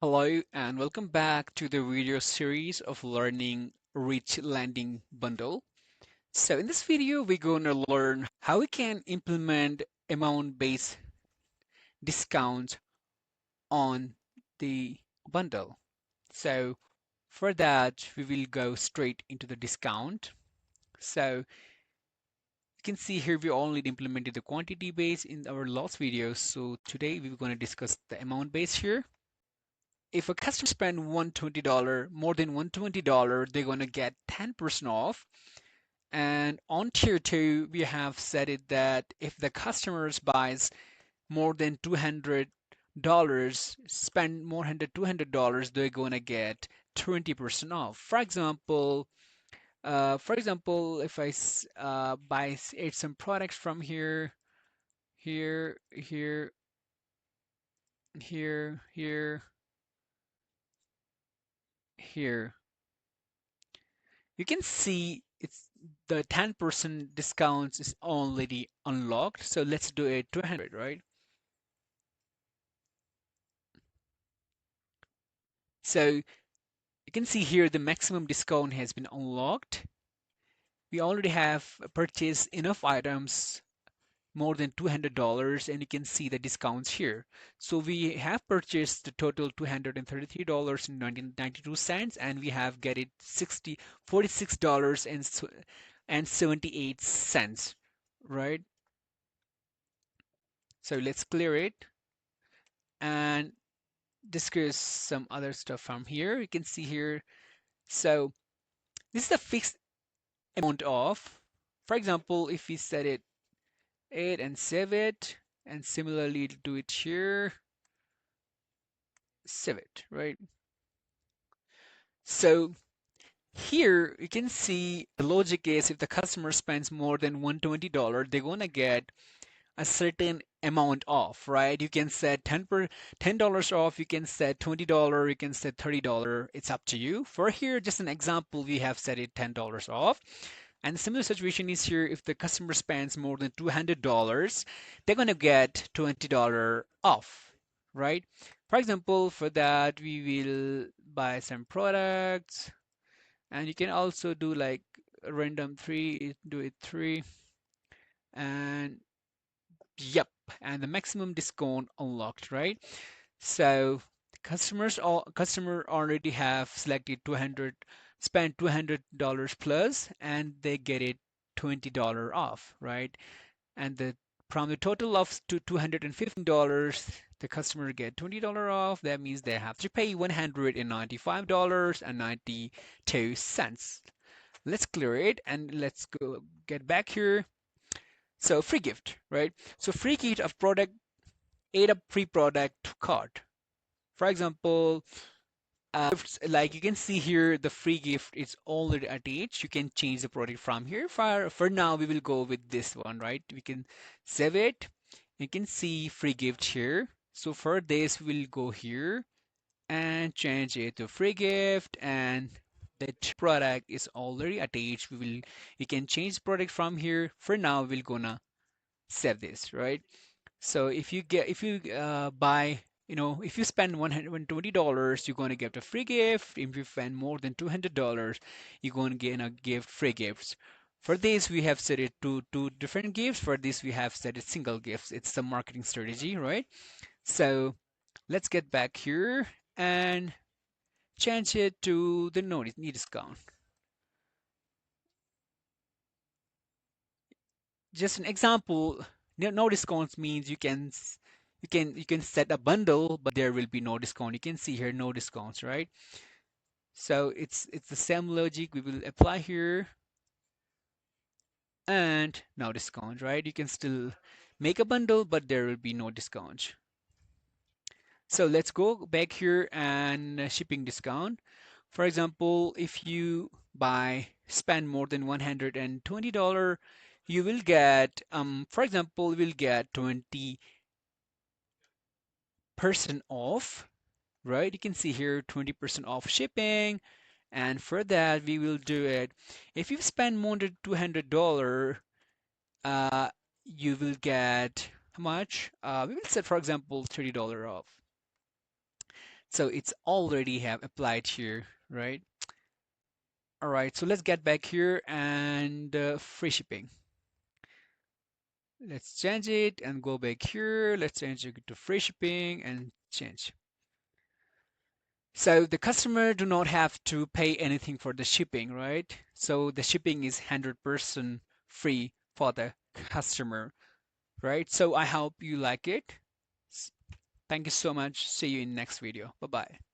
Hello and welcome back to the video series of learning Rich Landing Bundle. So in this video, we're going to learn how we can implement amount-based discounts on the bundle. So for that, we will go straight into the discount. So you can see here we only implemented the quantity base in our last video. So today we're going to discuss the amount base here. If a customer spend $120, more than $120, they're going to get 10% off. And on tier two, we have set it that if the customers buys more than $200, spend more than $200, they're going to get 20% off. For example, if I buy some products from here, here, here, here, here, here, you can see it's the 10% discounts is already unlocked. So let's do it 200, right? So you can see here the maximum discount has been unlocked. We already have purchased enough items more than $200 and you can see the discounts here. So we have purchased the total $233.92 and we have get it $46.78, right? So let's clear it and discuss some other stuff from here. You can see here. So this is the fixed amount of, for example, if we set it 8 and save it, and similarly do it here, save it, right? So here you can see the logic is if the customer spends more than $120, they're gonna get a certain amount off, right? You can set $10 off, you can set $20, you can set $30. It's up to you. For here, just an example, we have set it $10 off. And the similar situation is here if the customer spends more than $200, they're gonna get $20 off, right? For example, for that we will buy some products and you can also do like a random three, do it three and yep, and the maximum discount unlocked, right? So customer already have selected 200, spend $200 plus, and they get it $20 off, right? And the from the total of to $215, the customer get $20 off. That means they have to pay $195.92. Let's clear it and let's go get back here. So free gift, right? So free gift of product, add a free product cart. For example, like you can see here, the free gift is already attached. You can change the product from here. For now, we will go with this one, right? We can save it. You can see free gift here. So for this, we'll go here and change it to free gift, and that product is already attached. We can change product from here. For now, we're gonna save this, right? So if you buy, if you spend $120, you're going to get a free gift. If you spend more than $200, you're going to get a gift, free gifts. For this, we have set it to two different gifts. For this, we have set it single gifts. It's the marketing strategy, right? So let's get back here and change it to the no discount. Just an example, no discounts means you can set a bundle, but there will be no discount. You can see here no discounts, right? So it's the same logic we will apply here and no discount, right? You can still make a bundle, but there will be no discount. So let's go back here and shipping discount. For example, if you spend more than $120, you will get, for example, you will get 20% off, right? You can see here 20% off shipping. And for that, we will do it. If you spend more than $200, uh, you will get how much? We will set, for example, $30 off. So it's already have applied here, right? All right, so let's get back here and free shipping. Let's change it and go back here. Let's change it to free shipping and change. So the customer do not have to pay anything for the shipping, right? So the shipping is 100% free for the customer, right? So I hope you like it. Thank you so much. See you in next video. Bye bye.